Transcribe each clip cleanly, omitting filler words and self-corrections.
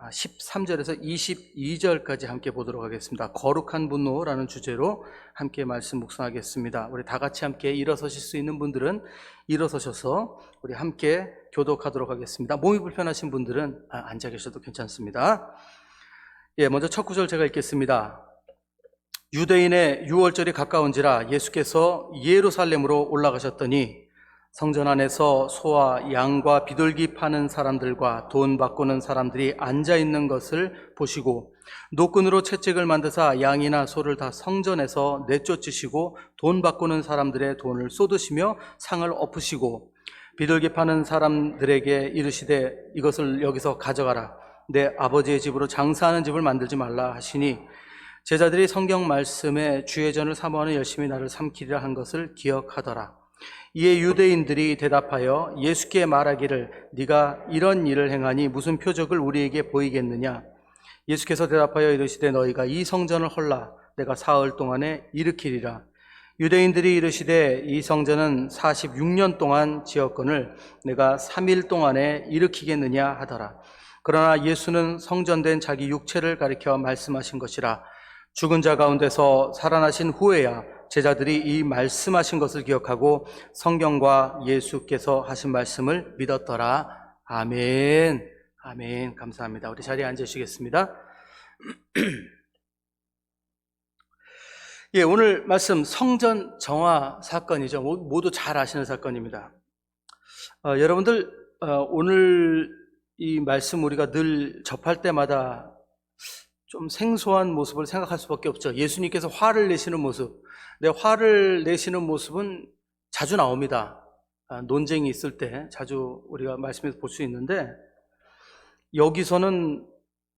13절에서 22절까지 함께 보도록 하겠습니다. 거룩한 분노라는 주제로 함께 말씀 묵상하겠습니다. 우리 다 같이 함께 일어서실 수 있는 분들은 일어서셔서 우리 함께 교독하도록 하겠습니다. 몸이 불편하신 분들은 앉아 계셔도 괜찮습니다. 먼저 첫 구절 제가 읽겠습니다. 유대인의 유월절이 가까운지라 예수께서 예루살렘으로 올라가셨더니 성전 안에서 소와 양과 비둘기 파는 사람들과 돈 바꾸는 사람들이 앉아있는 것을 보시고 노끈으로 채찍을 만드사 양이나 소를 다 성전에서 내쫓으시고 돈 바꾸는 사람들의 돈을 쏟으시며 상을 엎으시고 비둘기 파는 사람들에게 이르시되 이것을 여기서 가져가라. 내 아버지의 집으로 장사하는 집을 만들지 말라 하시니 제자들이 성경 말씀에 주의 전을 사모하는 열심히 나를 삼키리라 한 것을 기억하더라. 이에 유대인들이 대답하여 예수께 말하기를 네가 이런 일을 행하니 무슨 표적을 우리에게 보이겠느냐. 예수께서 대답하여 이르시되 너희가 이 성전을 헐라 내가 사흘 동안에 일으키리라. 유대인들이 이르시되 이 성전은 46년 동안 지었거늘 내가 3일 동안에 일으키겠느냐 하더라. 그러나 예수는 성전된 자기 육체를 가리켜 말씀하신 것이라. 죽은 자 가운데서 살아나신 후에야 제자들이 이 말씀하신 것을 기억하고 성경과 예수께서 하신 말씀을 믿었더라. 아멘. 아멘. 감사합니다. 우리 자리에 앉으시겠습니다. 오늘 말씀 성전 정화 사건이죠. 모두 잘 아시는 사건입니다. 여러분들 오늘 이 말씀 우리가 늘 접할 때마다 좀 생소한 모습을 생각할 수밖에 없죠. 예수님께서 화를 내시는 모습. 화를 내시는 모습은 자주 나옵니다. 논쟁이 있을 때 자주 우리가 말씀에서 볼 수 있는데 여기서는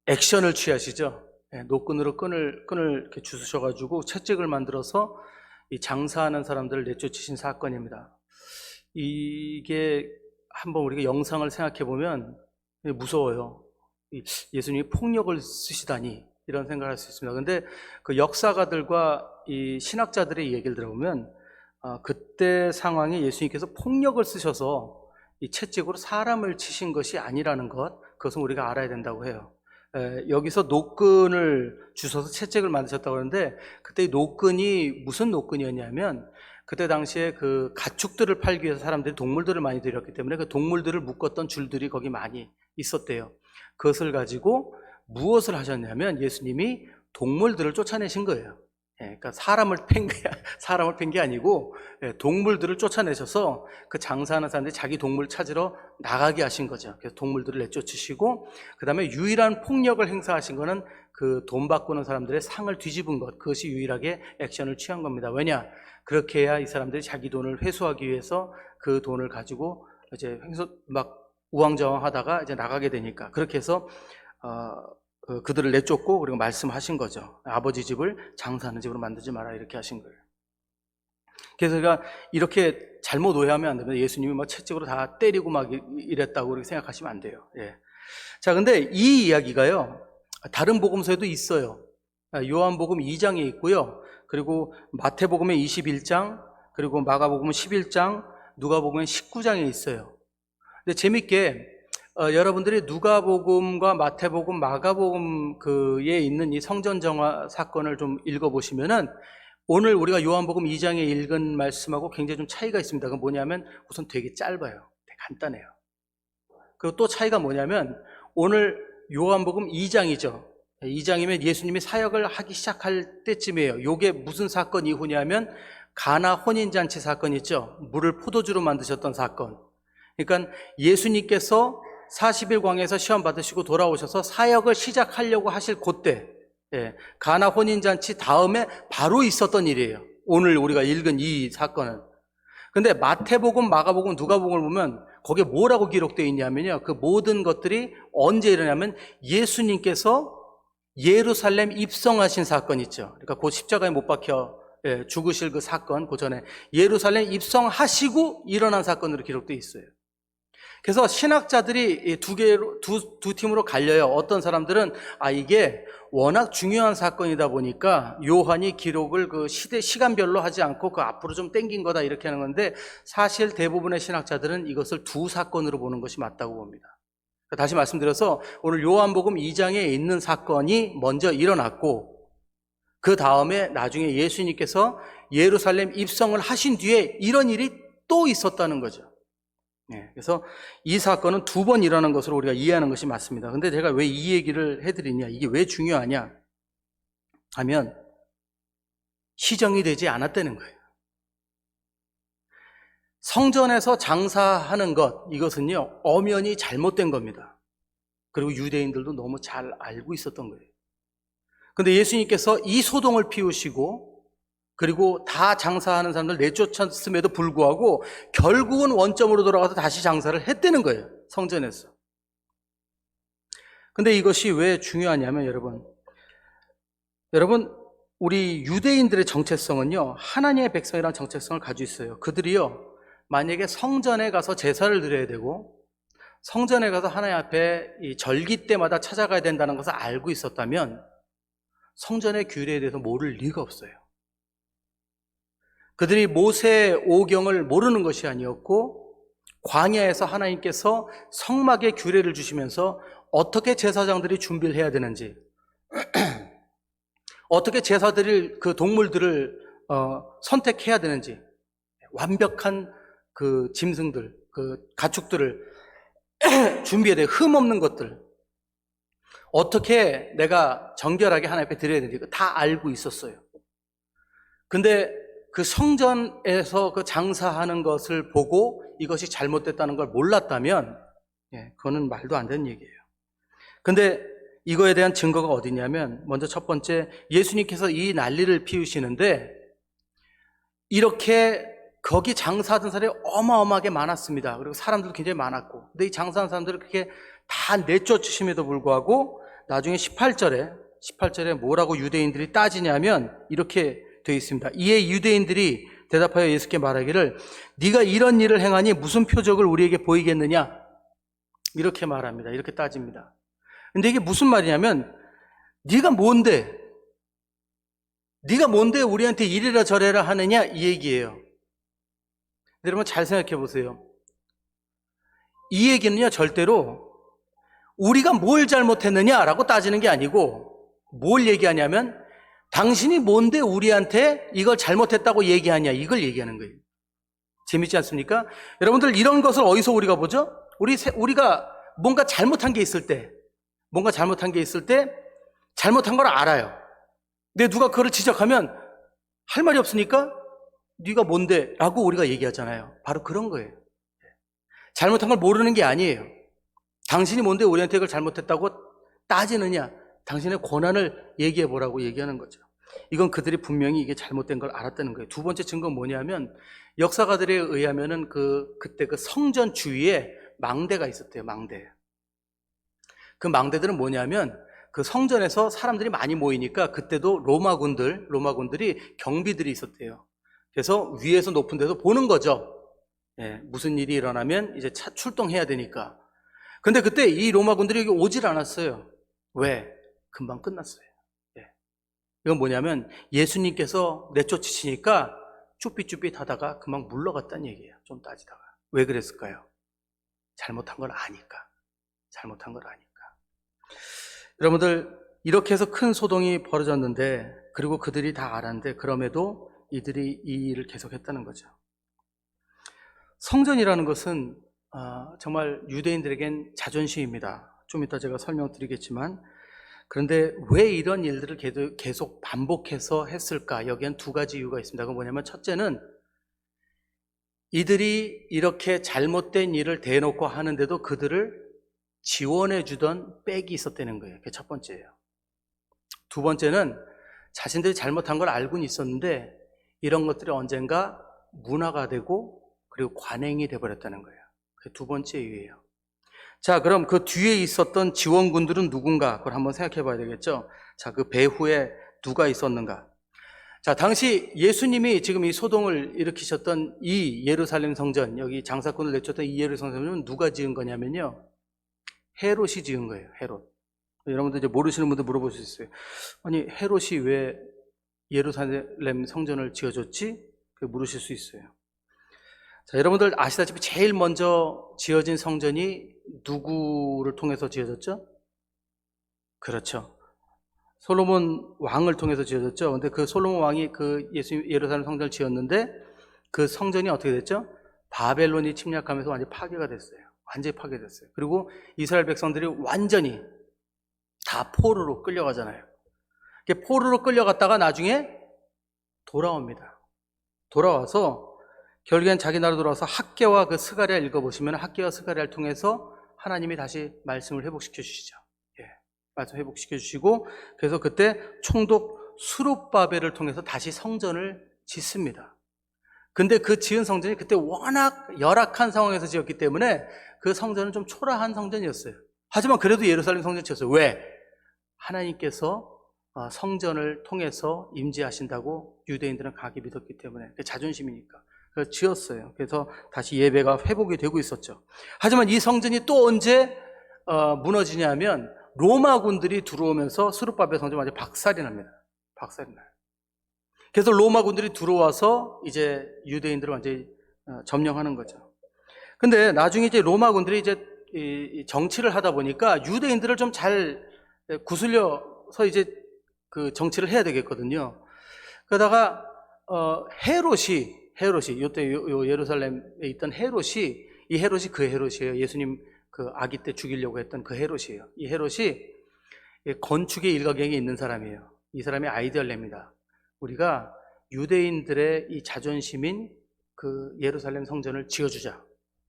액션을 취하시죠. 노끈으로 끈을 이렇게 주셔가지고 채찍을 만들어서 이 장사하는 사람들을 내쫓으신 사건입니다. 이게 한번 우리가 영상을 생각해 보면 무서워요. 예수님이 폭력을 쓰시다니 이런 생각을 할 수 있습니다. 그런데 그 역사가들과 이 신학자들의 얘기를 들어보면 그때 상황에 예수님께서 폭력을 쓰셔서 이 채찍으로 사람을 치신 것이 아니라는 그것은 우리가 알아야 된다고 해요. 여기서 노끈을 주셔서 채찍을 만드셨다고 하는데 그때 이 노끈이 무슨 노끈이었냐면 그때 당시에 그 가축들을 팔기 위해서 사람들이 동물들을 많이 들였기 때문에 그 동물들을 묶었던 줄들이 거기 많이 있었대요. 그것을 가지고 무엇을 하셨냐면 예수님이 동물들을 쫓아내신 거예요. 그러니까 사람을 팬 게 아니고 동물들을 쫓아내셔서 그 장사하는 사람들이 자기 동물 찾으러 나가게 하신 거죠. 그래서 동물들을 내쫓으시고 그 다음에 유일한 폭력을 행사하신 거는 그 돈 바꾸는 사람들의 상을 뒤집은 것, 그것이 유일하게 액션을 취한 겁니다. 왜냐? 그렇게 해야 이 사람들이 자기 돈을 회수하기 위해서 그 돈을 가지고 이제 막 우왕좌왕하다가 이제 나가게 되니까 그렇게 해서 그들을 내쫓고 그리고 말씀하신 거죠. 아버지 집을 장사하는 집으로 만들지 마라 이렇게 하신 거예요. 그래서 우리가 이렇게 잘못 오해하면 안 됩니다. 예수님이 막 채찍으로 다 때리고 막 이랬다고 그렇게 생각하시면 안 돼요. 자, 근데 이 이야기가요 다른 복음서에도 있어요. 요한복음 2장에 있고요. 그리고 마태복음의 21장, 그리고 마가복음 11장, 누가복음 19장에 있어요. 근데 재밌게 여러분들이 누가복음과 마태복음, 마가복음 그에 있는 이 성전 정화 사건을 좀 읽어보시면은 오늘 우리가 요한복음 2장에 읽은 말씀하고 굉장히 좀 차이가 있습니다. 그건 뭐냐면 우선 되게 짧아요. 되게 간단해요. 그리고 또 차이가 뭐냐면 오늘 요한복음 2장이죠. 2장이면 예수님이 사역을 하기 시작할 때쯤이에요. 요게 무슨 사건 이후냐면 가나 혼인잔치 사건 있죠. 물을 포도주로 만드셨던 사건. 그러니까 예수님께서 40일 광야에서 시험 받으시고 돌아오셔서 사역을 시작하려고 하실 그때 가나 혼인잔치 다음에 바로 있었던 일이에요. 오늘 우리가 읽은 이 사건은. 근데 마태복음, 마가복음, 누가복음을 보면 거기에 뭐라고 기록되어 있냐면요. 그 모든 것들이 언제 일어나면 예수님께서 예루살렘 입성하신 사건 있죠. 그러니까 그 십자가에 못 박혀 죽으실 그 사건, 그 전에 예루살렘 입성하시고 일어난 사건으로 기록되어 있어요. 그래서 신학자들이 두 팀으로 갈려요. 어떤 사람들은 이게 워낙 중요한 사건이다 보니까 요한이 기록을 그 시간별로 하지 않고 그 앞으로 좀 땡긴 거다 이렇게 하는 건데 사실 대부분의 신학자들은 이것을 두 사건으로 보는 것이 맞다고 봅니다. 다시 말씀드려서 오늘 요한복음 2장에 있는 사건이 먼저 일어났고 그 다음에 나중에 예수님께서 예루살렘 입성을 하신 뒤에 이런 일이 또 있었다는 거죠. 그래서 이 사건은 두 번 일어난 것으로 우리가 이해하는 것이 맞습니다. 근데 제가 왜 이 얘기를 해드리냐, 이게 왜 중요하냐 하면 시정이 되지 않았다는 거예요. 성전에서 장사하는 것, 이것은요 엄연히 잘못된 겁니다. 그리고 유대인들도 너무 잘 알고 있었던 거예요. 근데 예수님께서 이 소동을 피우시고 그리고 다 장사하는 사람들 내쫓았음에도 불구하고 결국은 원점으로 돌아가서 다시 장사를 했다는 거예요, 성전에서. 근데 이것이 왜 중요하냐면 여러분 우리 유대인들의 정체성은요 하나님의 백성이라는 정체성을 가지고 있어요. 그들이요 만약에 성전에 가서 제사를 드려야 되고 성전에 가서 하나님 앞에 이 절기 때마다 찾아가야 된다는 것을 알고 있었다면 성전의 규례에 대해서 모를 리가 없어요. 그들이 모세 오경을 모르는 것이 아니었고 광야에서 하나님께서 성막의 규례를 주시면서 어떻게 제사장들이 준비를 해야 되는지 어떻게 제사 드릴 그 동물들을 선택해야 되는지 완벽한 그 짐승들, 그 가축들을 준비해야 돼요. 흠 없는 것들 어떻게 내가 정결하게 하나님 앞에 드려야 되는지 다 알고 있었어요. 근데 그 성전에서 그 장사하는 것을 보고 이것이 잘못됐다는 걸 몰랐다면 그거는 말도 안 되는 얘기예요. 근데 이거에 대한 증거가 어디냐면 먼저 첫 번째 예수님께서 이 난리를 피우시는데 이렇게 거기 장사하던 사람이 어마어마하게 많았습니다. 그리고 사람들도 굉장히 많았고 근데 이 장사하는 사람들을 그렇게 다 내쫓으심에도 불구하고 나중에 18절에 뭐라고 유대인들이 따지냐면 이렇게 되어 있습니다. 이에 유대인들이 대답하여 예수께 말하기를 네가 이런 일을 행하니 무슨 표적을 우리에게 보이겠느냐 이렇게 말합니다. 이렇게 따집니다. 근데 이게 무슨 말이냐면 네가 뭔데 우리한테 이래라 저래라 하느냐 이 얘기예요. 여러분 잘 생각해 보세요. 이 얘기는요 절대로 우리가 뭘 잘못했느냐라고 따지는 게 아니고 뭘 얘기하냐면 당신이 뭔데 우리한테 이걸 잘못했다고 얘기하냐 이걸 얘기하는 거예요. 재밌지 않습니까? 여러분들 이런 것을 어디서 우리가 보죠? 우리가 뭔가 잘못한 게 있을 때 잘못한 걸 알아요. 근데 누가 그걸 지적하면 할 말이 없으니까 네가 뭔데? 라고 우리가 얘기하잖아요. 바로 그런 거예요. 잘못한 걸 모르는 게 아니에요. 당신이 뭔데 우리한테 이걸 잘못했다고 따지느냐? 당신의 권한을 얘기해 보라고 얘기하는 거죠. 이건 그들이 분명히 이게 잘못된 걸 알았다는 거예요. 두 번째 증거는 뭐냐면 역사가들에 의하면은 그때 그 성전 주위에 망대가 있었대요. 망대. 그 망대들은 뭐냐면 그 성전에서 사람들이 많이 모이니까 그때도 로마군들이 경비들이 있었대요. 그래서 위에서 높은 데서 보는 거죠. 무슨 일이 일어나면 이제 출동해야 되니까. 근데 그때 이 로마군들이 여기 오질 않았어요. 왜? 금방 끝났어요. 이건 뭐냐면 예수님께서 내쫓으시니까 쭈삣쭈삣 하다가 금방 물러갔다는 얘기예요. 좀 따지다가. 왜 그랬을까요? 잘못한 걸 아니까. 여러분들 이렇게 해서 큰 소동이 벌어졌는데 그리고 그들이 다 알았는데 그럼에도 이들이 이 일을 계속했다는 거죠. 성전이라는 것은 정말 유대인들에겐 자존심입니다. 좀 이따 제가 설명드리겠지만 그런데 왜 이런 일들을 계속 반복해서 했을까? 여기엔 두 가지 이유가 있습니다. 그건 뭐냐면 첫째는 이들이 이렇게 잘못된 일을 대놓고 하는데도 그들을 지원해 주던 백이 있었다는 거예요. 그게 첫 번째예요. 두 번째는 자신들이 잘못한 걸 알고는 있었는데 이런 것들이 언젠가 문화가 되고 그리고 관행이 돼버렸다는 거예요. 그게 두 번째 이유예요. 자, 그럼 그 뒤에 있었던 지원군들은 누군가? 그걸 한번 생각해 봐야 되겠죠? 자, 그 배후에 누가 있었는가? 자, 당시 예수님이 지금 이 소동을 일으키셨던 이 예루살렘 성전, 여기 장사꾼을 내쫓던 이 예루살렘 성전은 누가 지은 거냐면요. 헤롯이 지은 거예요, 헤롯. 여러분들 이제 모르시는 분들 물어볼 수 있어요. 아니, 헤롯이 왜 예루살렘 성전을 지어줬지? 그렇게 물으실 수 있어요. 자, 여러분들 아시다시피 제일 먼저 지어진 성전이 누구를 통해서 지어졌죠? 그렇죠. 솔로몬 왕을 통해서 지어졌죠. 근데 그 솔로몬 왕이 그 예루살렘 성전을 지었는데 그 성전이 어떻게 됐죠? 바벨론이 침략하면서 완전히 파괴가 됐어요. 완전히 파괴됐어요. 그리고 이스라엘 백성들이 완전히 다 포로로 끌려가잖아요. 포로로 끌려갔다가 나중에 돌아옵니다. 돌아와서 결국엔 자기 나라로 돌아와서 학개와 그 스가랴 읽어보시면 학개와 스가랴를 통해서 하나님이 다시 말씀을 회복시켜 주시죠. 말씀 회복시켜 주시고, 그래서 그때 총독 수룹바벨을 통해서 다시 성전을 짓습니다. 근데 그 지은 성전이 그때 워낙 열악한 상황에서 지었기 때문에 그 성전은 좀 초라한 성전이었어요. 하지만 그래도 예루살렘 성전 지었어요. 왜? 하나님께서 성전을 통해서 임재하신다고 유대인들은 강하게 믿었기 때문에, 그 자존심이니까. 그래서 지었어요. 그래서 다시 예배가 회복이 되고 있었죠. 하지만 이 성전이 또 언제 무너지냐면 로마군들이 들어오면서 수룹바벨 성전 완전히 박살이 납니다. 박살이 나요. 그래서 로마군들이 들어와서 이제 유대인들을 완전히 점령하는 거죠. 근데 나중에 이제 로마군들이 이제 정치를 하다 보니까 유대인들을 좀 잘 구슬려서 이제 그 정치를 해야 되겠거든요. 그러다가 헤롯이 요때 예루살렘에 있던 헤롯이, 이 헤롯이 그 헤롯이에요. 예수님 그 아기 때 죽이려고 했던 그 헤롯이에요. 이 헤롯이 건축의 일가견이 있는 사람이에요. 이 사람이 아이디어를 냅니다. 우리가 유대인들의 이 자존심인 그 예루살렘 성전을 지어주자.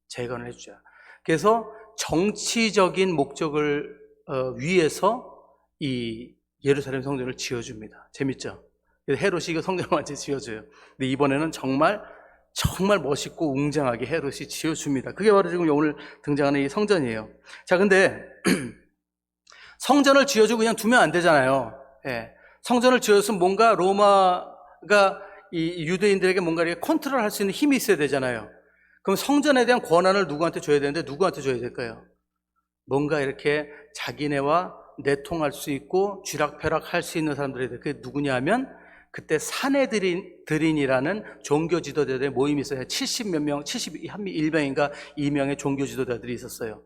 재건을 해주자. 그래서 정치적인 목적을 위해서 이 예루살렘 성전을 지어줍니다. 재밌죠? 헤롯이 그 성전을 완전히 지어줘요. 근데 이번에는 정말 멋있고 웅장하게 헤롯이 지어줍니다. 그게 바로 지금 오늘 등장하는 이 성전이에요. 자, 근데 성전을 지어주고 그냥 두면 안 되잖아요. 성전을 지어서 뭔가 로마가 이 유대인들에게 뭔가 이렇게 컨트롤할 수 있는 힘이 있어야 되잖아요. 그럼 성전에 대한 권한을 누구한테 줘야 되는데 누구한테 줘야 될까요? 뭔가 이렇게 자기네와 내통할 수 있고 쥐락펴락 할 수 있는 사람들이 돼요. 그게 누구냐 하면 그때 사내들인이라는 종교 지도자들의 모임이 있어요. 70몇 명, 71명인가 2명의 종교 지도자들이 있었어요.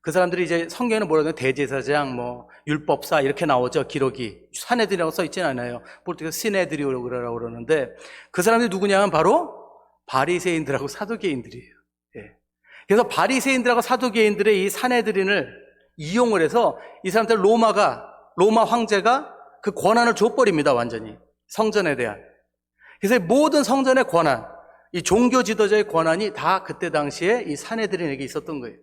그 사람들이 이제 성경에는 뭐라고 하냐면 대제사장, 율법사 이렇게 나오죠. 기록이. 사내들이라고 써 있지는 않아요. 보통 시내들이라고 그러는데 그 사람들이 누구냐 하면 바로 바리새인들하고 사두개인들이에요. 그래서 바리새인들하고 사두개인들의 이 사내들인을 이용을 해서 이 사람들 로마 황제가 그 권한을 줘버립니다. 완전히 성전에 대한. 그래서 모든 성전의 권한, 이 종교 지도자의 권한이 다 그때 당시에 이 사내들인에게 있었던 거예요.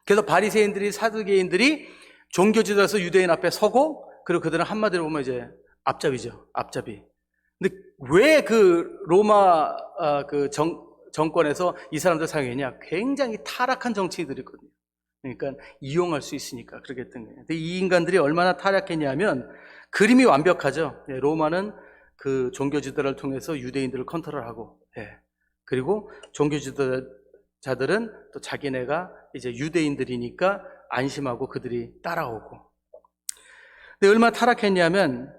그래서 바리새인들이 사두개인들이 종교 지도자에서 유대인 앞에 서고, 그리고 그들은 한마디로 보면 이제 앞잡이죠. 앞잡이. 근데 왜 그 로마 정권에서 이 사람들 사용했냐? 굉장히 타락한 정치인들이거든요. 그러니까 이용할 수 있으니까 그렇게 했던 거예요. 근데 이 인간들이 얼마나 타락했냐면 그림이 완벽하죠. 로마는 그 종교 지도자를 통해서 유대인들을 컨트롤하고, 그리고 종교 지도자들은 또 자기네가 이제 유대인들이니까 안심하고 그들이 따라오고. 근데 얼마나 타락했냐면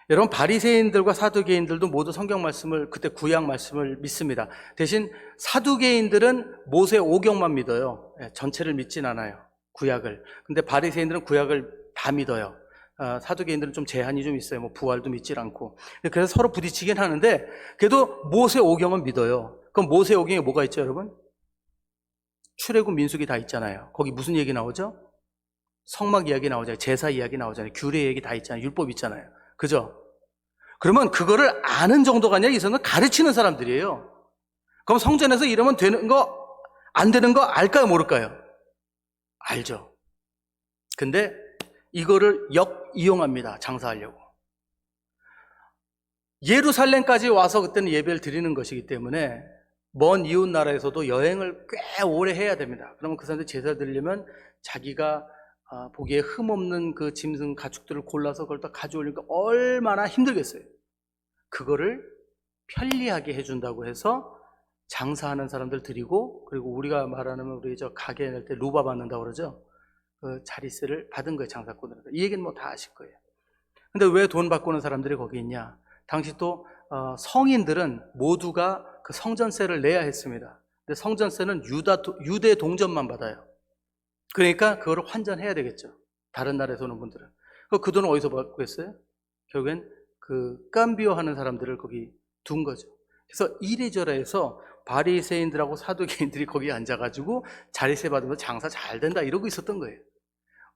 여러분 바리새인들과 사두개인들도 모두 성경 말씀을, 그때 구약 말씀을 믿습니다. 대신 사두개인들은 모세 오경만 믿어요. 전체를 믿진 않아요. 구약을. 근데 바리새인들은 구약을 다 믿어요. 사두개인들은 좀 제한이 좀 있어요. 부활도 믿질 않고. 그래서 서로 부딪히긴 하는데 그래도 모세 오경은 믿어요. 그럼 모세 오경에 뭐가 있죠, 여러분? 출애굽 민수기 다 있잖아요. 거기 무슨 얘기 나오죠? 성막 이야기 나오잖아요. 제사 이야기 나오잖아요. 규례 얘기 다 있잖아요. 율법 있잖아요. 그죠? 그러면 그거를 아는 정도가 아니라 이 사람은 가르치는 사람들이에요. 그럼 성전에서 이러면 되는 거, 안 되는 거 알까요, 모를까요? 알죠. 근데 이거를 역이용합니다. 장사하려고. 예루살렘까지 와서 그때는 예배를 드리는 것이기 때문에 먼 이웃 나라에서도 여행을 꽤 오래 해야 됩니다. 그러면 그 사람들 제사 드리려면 자기가 보기에 흠없는 그 짐승 가축들을 골라서 그걸 다 가져오니까 얼마나 힘들겠어요. 그거를 편리하게 해준다고 해서 장사하는 사람들 드리고, 그리고 우리가 말하는 우리 저 가게 낼 때 루바 받는다고 그러죠. 그 자리세를 받은 거예요, 장사꾼으로. 이 얘기는 뭐 다 아실 거예요. 근데 왜 돈 바꾸는 사람들이 거기 있냐? 당시 또 성인들은 모두가 그 성전세를 내야 했습니다. 근데 성전세는 유대 동전만 받아요. 그러니까 그거를 환전해야 되겠죠. 다른 나라에서 오는 분들은. 그 돈을 어디서 받겠어요? 결국엔 그 깜비오 하는 사람들을 거기 둔 거죠. 그래서 이래저래해서 바리새인들하고 사두개인들이 거기 앉아가지고 자리세 받으면 장사 잘 된다 이러고 있었던 거예요.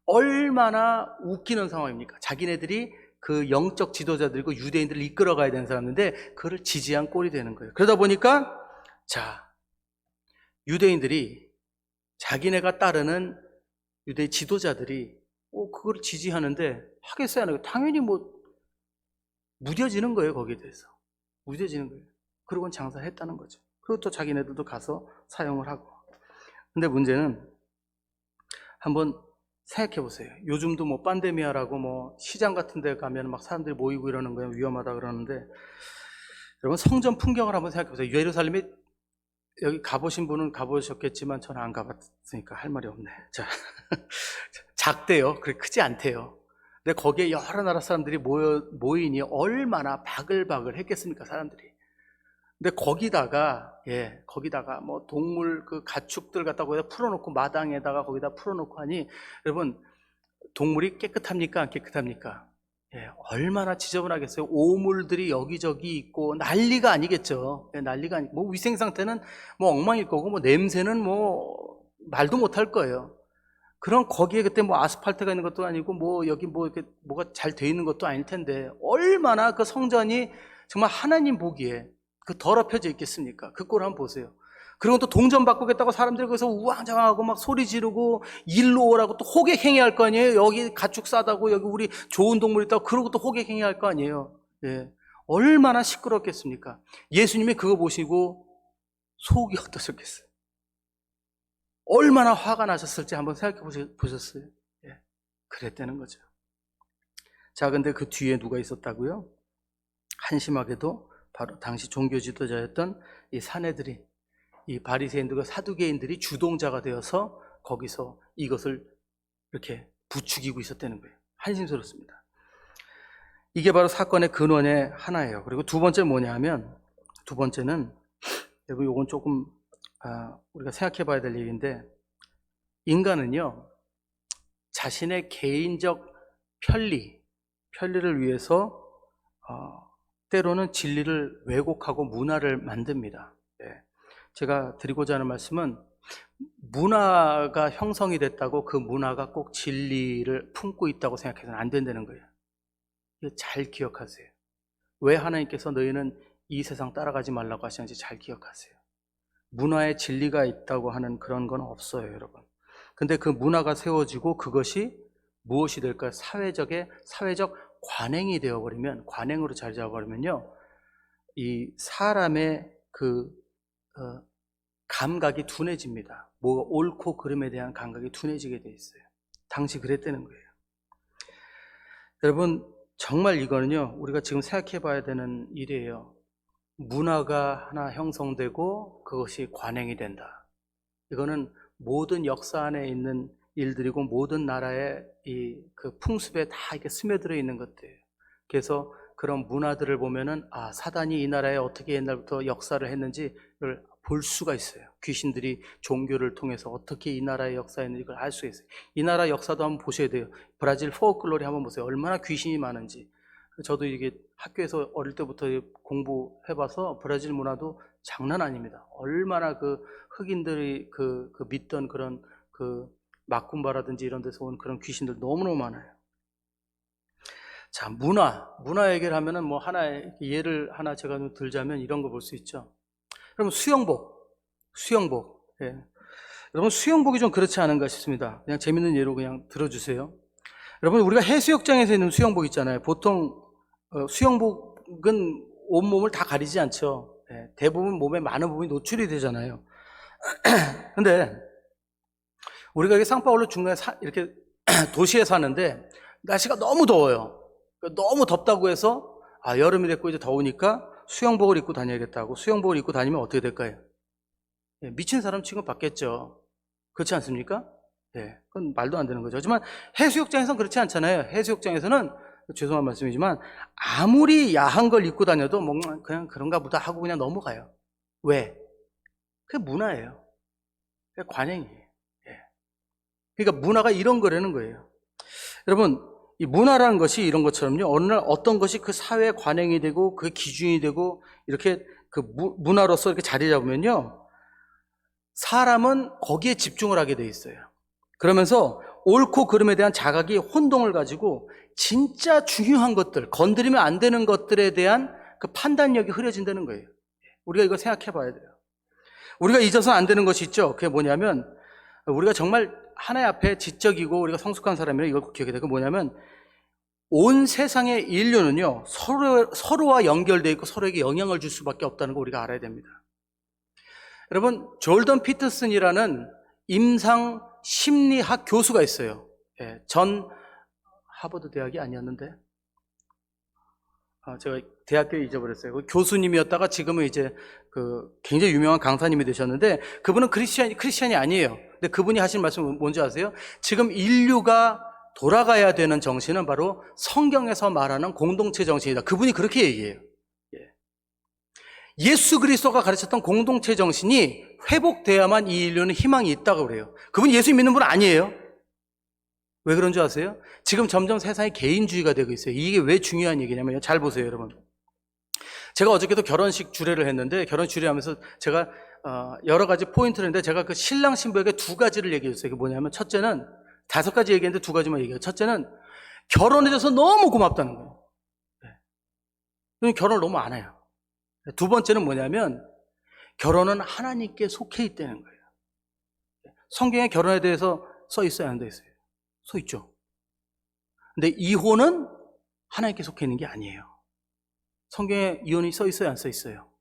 얼마나 웃기는 상황입니까? 자기네들이 그 영적 지도자들이고 유대인들을 이끌어가야 되는 사람인데 그걸 지지한 꼴이 되는 거예요. 그러다 보니까 자, 유대인들이 자기네가 따르는 유대 지도자들이 그걸 지지하는데 하겠어요? 안 하겠어요? 당연히 뭐 무뎌지는 거예요. 거기에 대해서 무뎌지는 거예요. 그러고는 장사를 했다는 거죠. 그리고 또 자기네들도 가서 사용을 하고. 근데 문제는 한번 생각해 보세요. 요즘도 뭐 빤데미아라고 뭐 시장 같은 데 가면 막 사람들이 모이고 이러는 거예요. 위험하다 그러는데 여러분 성전 풍경을 한번 생각해 보세요. 예루살렘에 여기 가보신 분은 가보셨겠지만 저는 안 가봤으니까 할 말이 없네. 자, 작대요. 그렇게 크지 않대요. 근데 거기에 여러 나라 사람들이 모이니 얼마나 바글바글 했겠습니까, 사람들이. 근데 거기다가 뭐 동물 그 가축들 갖다 거기다 풀어놓고 마당에다가 거기다 풀어놓고 하니 여러분 동물이 깨끗합니까, 안 깨끗합니까? 얼마나 지저분하겠어요. 오물들이 여기저기 있고 난리가 아니겠죠. 난리가 아니. 뭐 위생 상태는 뭐 엉망일 거고 뭐 냄새는 뭐 말도 못할 거예요. 그럼 거기에 그때 뭐 아스팔트가 있는 것도 아니고 뭐 여기 뭐 이렇게 뭐가 잘 돼 있는 것도 아닐 텐데 얼마나 그 성전이 정말 하나님 보기에 그 더럽혀져 있겠습니까? 그 꼴 한번 보세요. 그리고 또 동전 바꾸겠다고 사람들이 거기서 우왕좌왕하고 막 소리 지르고 일로 오라고 또 호객행위 할 거 아니에요. 여기 가축 싸다고 여기 우리 좋은 동물 있다고 그러고 또 호객행위 할 거 아니에요. 얼마나 시끄럽겠습니까? 예수님이 그거 보시고 속이 어떠셨겠어요? 얼마나 화가 나셨을지 한번 생각해 보셨어요? 그랬다는 거죠. 자, 근데 그 뒤에 누가 있었다고요? 한심하게도 바로 당시 종교 지도자였던 이 사내들이, 이 바리새인들과 사두개인들이 주동자가 되어서 거기서 이것을 이렇게 부추기고 있었다는 거예요. 한심스럽습니다. 이게 바로 사건의 근원의 하나예요. 그리고 두 번째 뭐냐면, 두 번째는 여러분 이건 조금 우리가 생각해 봐야 될 얘기인데, 인간은요 자신의 개인적 편리를 위해서 때로는 진리를 왜곡하고 문화를 만듭니다. 제가 드리고자 하는 말씀은 문화가 형성이 됐다고 그 문화가 꼭 진리를 품고 있다고 생각해서는 안 된다는 거예요. 이거 잘 기억하세요. 왜 하나님께서 너희는 이 세상 따라가지 말라고 하시는지 잘 기억하세요. 문화에 진리가 있다고 하는 그런 건 없어요, 여러분. 근데 그 문화가 세워지고 그것이 무엇이 될까요? 사회적 관행이 되어버리면, 관행으로 자리 잡아버리면요, 이 사람의 그 감각이 둔해집니다. 뭐가 옳고 그름에 대한 감각이 둔해지게 돼 있어요. 당시 그랬다는 거예요. 여러분, 정말 이거는요, 우리가 지금 생각해 봐야 되는 일이에요. 문화가 하나 형성되고 그것이 관행이 된다. 이거는 모든 역사 안에 있는 일들이고 모든 나라의 이 그 풍습에 다 이렇게 스며들어 있는 것들이에요. 그래서 그런 문화들을 보면은 사단이 이 나라에 어떻게 옛날부터 역사를 했는지를 볼 수가 있어요. 귀신들이 종교를 통해서 어떻게 이 나라의 역사에 있는지 그걸 알 수가 있어요. 이 나라 역사도 한번 보셔야 돼요. 브라질 포클로리 한번 보세요. 얼마나 귀신이 많은지. 저도 이게 학교에서 어릴 때부터 공부해봐서 브라질 문화도 장난 아닙니다. 얼마나 그 흑인들이 그 믿던 그런 그 마쿰바라든지 이런 데서 온 그런 귀신들 너무너무 많아요. 자, 문화 얘기를 하면은 뭐 하나의 예를 하나 제가 좀 들자면 이런 거 볼 수 있죠. 그럼 수영복. 여러분 수영복이 좀 그렇지 않은가 싶습니다. 그냥 재밌는 예로 그냥 들어주세요. 여러분 우리가 해수욕장에서 입는 수영복 있잖아요. 보통 수영복은 온몸을 다 가리지 않죠. 대부분 몸의 많은 부분이 노출이 되잖아요. 근데 우리가 여기 상파울루 중간에 이렇게 도시에 사는데 날씨가 너무 더워요. 너무 덥다고 해서 여름이 됐고 이제 더우니까 수영복을 입고 다녀야겠다고 수영복을 입고 다니면 어떻게 될까요? 미친 사람 취급받겠죠. 그렇지 않습니까? 그건 말도 안 되는 거죠. 하지만 해수욕장에서는 그렇지 않잖아요. 해수욕장에서는 죄송한 말씀이지만 아무리 야한 걸 입고 다녀도 뭔가 그냥 그런가 보다 하고 그냥 넘어가요. 왜? 그게 문화예요. 그게 관행이에요. 예. 그러니까 문화가 이런 거라는 거예요. 여러분, 이 문화라는 것이 이런 것처럼요, 어느 날 어떤 것이 그 사회의 관행이 되고 그 기준이 되고 이렇게 그 문화로서 이렇게 자리 잡으면요, 사람은 거기에 집중을 하게 돼 있어요. 그러면서 옳고 그름에 대한 자각이 혼동을 가지고 진짜 중요한 것들, 건드리면 안 되는 것들에 대한 그 판단력이 흐려진다는 거예요. 우리가 이거 생각해 봐야 돼요. 우리가 잊어서는 안 되는 것이 있죠. 그게 뭐냐면, 우리가 정말 하나님 앞에 지적이고 우리가 성숙한 사람이라 이걸 기억해야 돼요. 그게 뭐냐면, 온 세상의 인류는요, 서로와 연결되어 있고 서로에게 영향을 줄 수밖에 없다는 거 우리가 알아야 됩니다. 여러분, 졸던 피터슨이라는 임상 심리학 교수가 있어요. 예, 전 하버드 대학이 아니었는데, 제가 대학교에 잊어버렸어요. 그 교수님이었다가 지금은 이제 그 굉장히 유명한 강사님이 되셨는데, 그분은 크리스찬이 아니에요. 근데 그분이 하신 말씀은 뭔지 아세요? 지금 인류가 돌아가야 되는 정신은 바로 성경에서 말하는 공동체 정신이다. 그분이 그렇게 얘기해요. 예수 그리스도가 가르쳤던 공동체 정신이 회복돼야만 이 인류는 희망이 있다고 그래요. 그분이 예수 믿는 분 아니에요. 왜 그런 줄 아세요? 지금 점점 세상이 개인주의가 되고 있어요. 이게 왜 중요한 얘기냐면요. 잘 보세요, 여러분. 제가 어저께도 결혼식 주례를 했는데, 결혼 주례하면서 제가 여러 가지 포인트를 했는데, 제가 그 신랑 신부에게 두 가지를 얘기했어요. 그게 뭐냐면, 첫째는, 5가지 얘기했는데 두 가지만 얘기해요. 첫째는 결혼해줘서 너무 고맙다는 거예요. 결혼을 너무 안 해요. 두 번째는 뭐냐면, 결혼은 하나님께 속해 있다는 거예요. 성경에 결혼에 대해서 써 있어요, 안 돼 있어요? 써 있죠. 근데 이혼은 하나님께 속해 있는 게 아니에요. 성경에 이혼이 써 있어요, 안 써 있어요?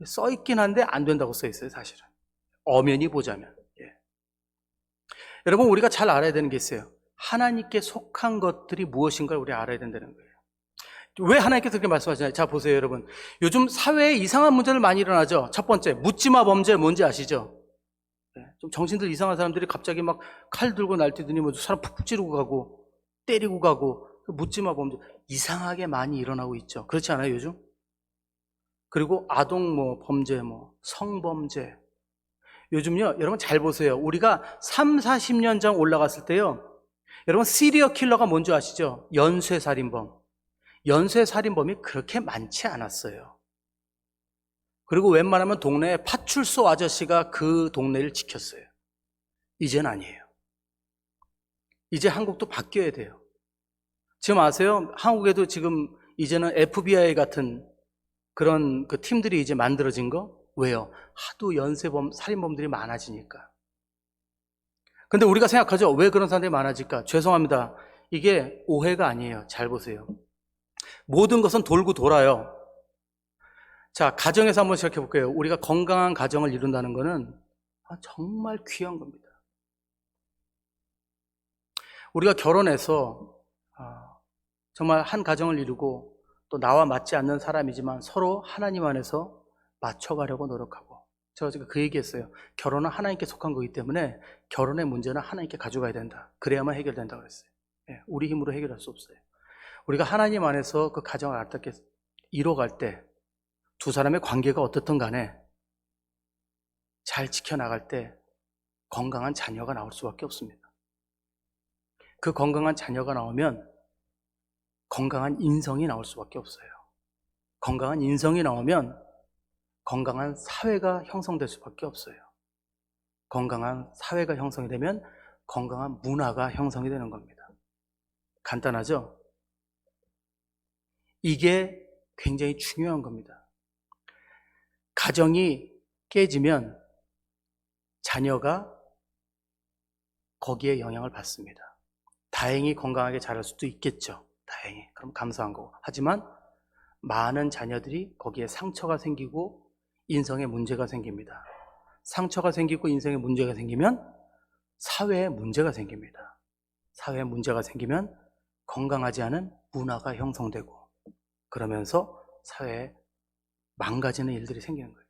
써 있긴 한데 안 된다고 써 있어요, 사실은. 엄연히 보자면. 예. 여러분, 우리가 잘 알아야 되는 게 있어요. 하나님께 속한 것들이 무엇인가를 우리 알아야 된다는 거예요. 왜 하나님께서 그렇게 말씀하시나요? 자, 보세요, 여러분. 요즘 사회에 이상한 문제들 많이 일어나죠. 첫 번째, 묻지마 범죄 뭔지 아시죠? 좀 정신들 이상한 사람들이 갑자기 막 칼 들고 날뛰더니 뭐 사람 푹푹 찌르고 가고 때리고 가고, 묻지마 범죄 이상하게 많이 일어나고 있죠. 그렇지 않아요, 요즘? 그리고 아동 범죄, 성범죄. 요즘요, 여러분 잘 보세요. 우리가 3, 40년 전 올라갔을 때요, 여러분 시리얼 킬러가 뭔지 아시죠? 연쇄살인범. 연쇄살인범이 그렇게 많지 않았어요. 그리고 웬만하면 동네에 파출소 아저씨가 그 동네를 지켰어요. 이젠 아니에요. 이제 한국도 바뀌어야 돼요. 지금 아세요? 한국에도 지금 이제는 FBI 같은 그런 그 팀들이 이제 만들어진 거? 왜요? 하도 살인범들이 많아지니까. 근데 우리가 생각하죠. 왜 그런 사람들이 많아질까? 죄송합니다. 이게 오해가 아니에요. 잘 보세요. 모든 것은 돌고 돌아요. 자, 가정에서 한번 시작해 볼게요. 우리가 건강한 가정을 이룬다는 것은 정말 귀한 겁니다. 우리가 결혼해서 정말 한 가정을 이루고 또 나와 맞지 않는 사람이지만 서로 하나님 안에서 맞춰가려고 노력하고, 제가 지금 그 얘기했어요. 결혼은 하나님께 속한 거기 때문에 결혼의 문제는 하나님께 가져가야 된다. 그래야만 해결된다 그랬어요. 우리 힘으로 해결할 수 없어요. 우리가 하나님 안에서 그 가정을 아름답게 이뤄갈 때 두 사람의 관계가 어떻든 간에 잘 지켜나갈 때 건강한 자녀가 나올 수밖에 없습니다. 그 건강한 자녀가 나오면 건강한 인성이 나올 수밖에 없어요. 건강한 인성이 나오면 건강한 사회가 형성될 수밖에 없어요. 건강한 사회가 형성이 되면 건강한 문화가 형성이 되는 겁니다. 간단하죠? 이게 굉장히 중요한 겁니다. 가정이 깨지면 자녀가 거기에 영향을 받습니다. 다행히 건강하게 자랄 수도 있겠죠. 다행히. 그럼 감사한 거고. 하지만 많은 자녀들이 거기에 상처가 생기고 인성에 문제가 생깁니다. 상처가 생기고 인생에 문제가 생기면 사회에 문제가 생깁니다. 사회에 문제가 생기면 건강하지 않은 문화가 형성되고, 그러면서 사회에 망가지는 일들이 생기는 거예요.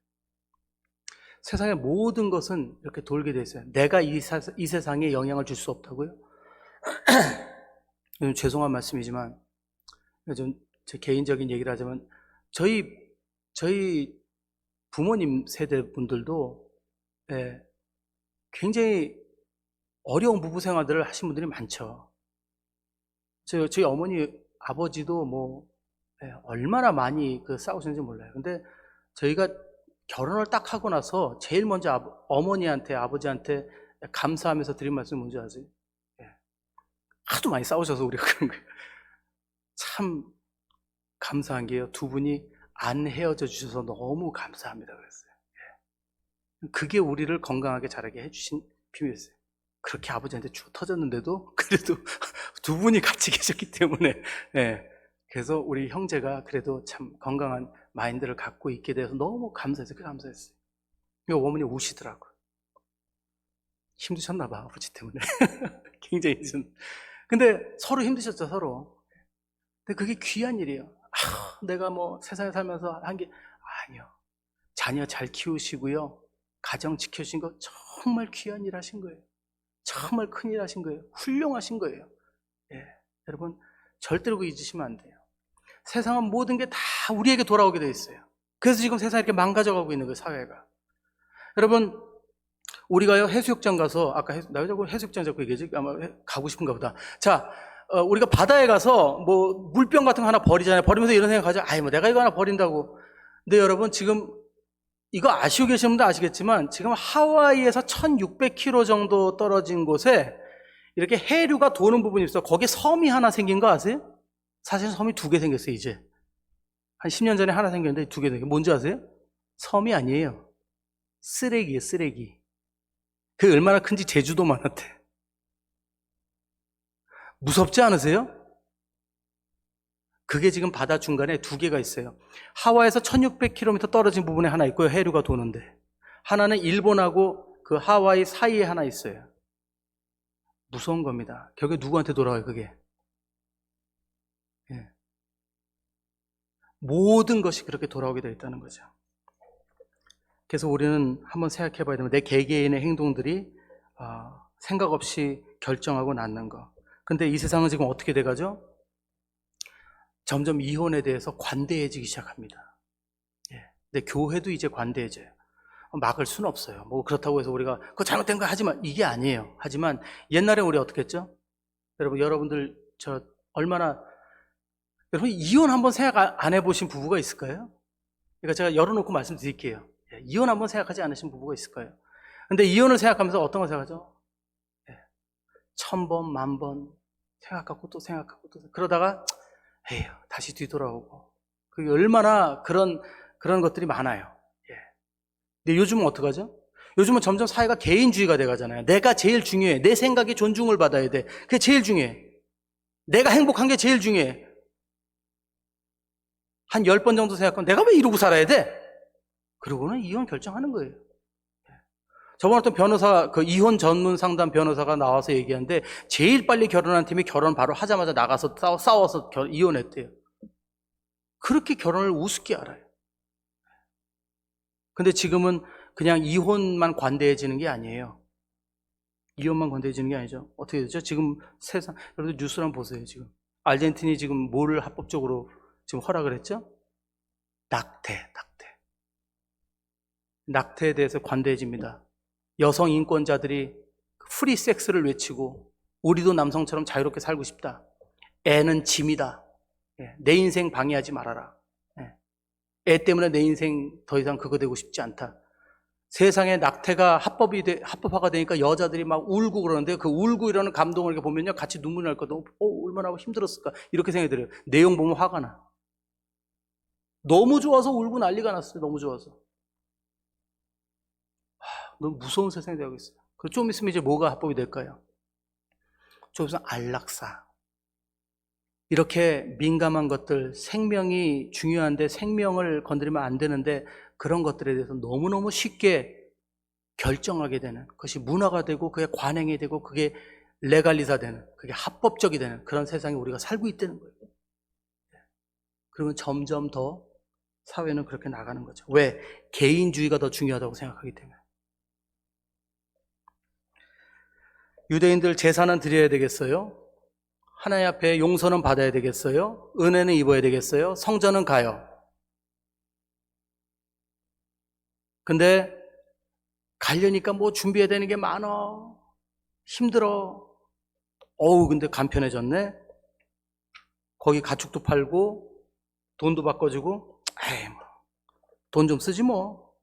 세상의 모든 것은 이렇게 돌게 돼 있어요. 내가 이 세상에 영향을 줄 수 없다고요? 죄송한 말씀이지만, 좀 제 개인적인 얘기를 하자면, 저희 부모님 세대 분들도 예, 굉장히 어려운 부부 생활들을 하신 분들이 많죠. 저희 어머니, 아버지도 뭐 예, 얼마나 많이 싸우셨는지 몰라요. 근데 저희가 결혼을 딱 하고 나서 제일 먼저 어머니한테, 아버지한테 감사하면서 드린 말씀이 뭔지 아세요? 예, 하도 많이 싸우셔서 우리가 그런 거예요. 참 감사한 게요, 두 분이 안 헤어져 주셔서 너무 감사합니다 그랬어요. 예. 그게 우리를 건강하게 자라게 해주신 비밀이었어요. 그렇게 아버지한테 쭉 터졌는데도 그래도 두 분이 같이 계셨기 때문에 예. 그래서 우리 형제가 그래도 참 건강한 마인드를 갖고 있게 돼서 너무 감사했어요. 감사했어요. 어머니 우시더라고요. 힘드셨나 봐, 아버지 때문에. 굉장히 근데 서로 힘드셨죠, 서로. 근데 그게 귀한 일이에요. 내가 뭐 세상에 살면서 한 게 아니요. 자녀 잘 키우시고요, 가정 지켜주신 거 정말 귀한 일 하신 거예요. 정말 큰일 하신 거예요. 훌륭하신 거예요. 예, 여러분 절대로 잊으시면 안 돼요. 세상은 모든 게 다 우리에게 돌아오게 돼 있어요. 그래서 지금 세상이 이렇게 망가져가고 있는 거예요, 사회가. 여러분, 우리가요, 해수욕장 가서, 아까 나 왜 자꾸 해수욕장 자꾸 얘기하지? 아마 가고 싶은가 보다. 자, 우리가 바다에 가서 뭐 물병 같은 거 하나 버리잖아요. 버리면서 이런 생각하죠. 아이, 뭐 내가 이거 하나 버린다고. 근데 여러분, 지금 이거 아시고 계시는 분도 아시겠지만 지금 하와이에서 1600km 정도 떨어진 곳에 이렇게 해류가 도는 부분이 있어요. 거기에 섬이 하나 생긴 거 아세요? 사실 섬이 2개 생겼어요. 이제 한 10년 전에 하나 생겼는데 2개 생겼어요. 뭔지 아세요? 섬이 아니에요. 쓰레기예요. 쓰레기. 그게 얼마나 큰지 제주도만한데. 무섭지 않으세요? 그게 지금 바다 중간에 2개가 있어요. 하와이에서 1600km 떨어진 부분에 하나 있고요, 해류가 도는데. 하나는 일본하고 그 하와이 사이에 하나 있어요. 무서운 겁니다. 결국에 누구한테 돌아가요, 그게? 예. 모든 것이 그렇게 돌아오게 되어 있다는 거죠. 그래서 우리는 한번 생각해 봐야 됩니다. 내 개개인의 행동들이 생각 없이 결정하고 낳는 거. 근데 이 세상은 지금 어떻게 돼가죠? 점점 이혼에 대해서 관대해지기 시작합니다. 예. 근데 교회도 이제 관대해져요. 막을 수는 없어요. 뭐 그렇다고 해서 우리가 그거 잘못된 거 하지만 이게 아니에요. 하지만 옛날에 우리 어떻게 했죠? 여러분들 여러분 이혼 한번 생각 안 해보신 부부가 있을까요? 그러니까 제가 열어놓고 말씀드릴게요. 예. 이혼 한번 생각하지 않으신 부부가 있을까요? 근데 이혼을 생각하면서 어떤 걸 생각하죠? 예. 1000번, 10,000번 생각하고 또 생각하고 또 그러다가 에휴, 다시 뒤돌아오고. 그게 얼마나 그런 것들이 많아요. 예. 근데 요즘은 어떡하죠? 요즘은 점점 사회가 개인주의가 돼가잖아요. 내가 제일 중요해. 내 생각이 존중을 받아야 돼. 그게 제일 중요해. 내가 행복한 게 제일 중요해. 한 10번 정도 생각하면 내가 왜 이러고 살아야 돼? 그러고는 이혼 결정하는 거예요. 저번 어떤 변호사, 이혼 전문 상담 변호사가 나와서 얘기하는데 제일 빨리 결혼한 팀이 결혼 바로 하자마자 나가서 싸워서 이혼했대요. 그렇게 결혼을 우습게 알아요. 근데 지금은 그냥 이혼만 관대해지는 게 아니에요. 이혼만 관대해지는 게 아니죠. 어떻게 되죠? 지금 세상, 여러분들 뉴스 한번 보세요. 지금 아르헨틴이 지금 뭐를 합법적으로 지금 허락을 했죠? 낙태에 대해서 관대해집니다. 여성 인권자들이 프리 섹스를 외치고 우리도 남성처럼 자유롭게 살고 싶다. 애는 짐이다. 내 인생 방해하지 말아라. 애 때문에 내 인생 더 이상 그거 되고 싶지 않다. 세상에 낙태가 합법화가 되니까 여자들이 막 울고 그러는데 그 울고 이러는 감동을 이렇게 보면요, 같이 눈물이 날 거다. 얼마나 힘들었을까 이렇게 생각이 들어요. 내용 보면 화가 나. 너무 좋아서 울고 난리가 났어요. 너무 좋아서. 너무 무서운 세상이 되고 있어요. 그리고 좀 있으면 이제 뭐가 합법이 될까요? 좀 있으면 안락사. 이렇게 민감한 것들, 생명이 중요한데 생명을 건드리면 안 되는데 그런 것들에 대해서 너무너무 쉽게 결정하게 되는, 그것이 문화가 되고 그게 관행이 되고 그게 레갈리사되는, 그게 합법적이 되는 그런 세상에 우리가 살고 있다는 거예요. 그러면 점점 더 사회는 그렇게 나가는 거죠. 왜? 개인주의가 더 중요하다고 생각하기 때문에. 유대인들 제사는 드려야 되겠어요? 하나님 앞에 용서는 받아야 되겠어요? 은혜는 입어야 되겠어요? 성전은 가요? 근데 가려니까 뭐 준비해야 되는 게 많아. 힘들어. 근데 간편해졌네. 거기 가축도 팔고 돈도 바꿔주고, 에이, 뭐, 돈 좀 쓰지 뭐.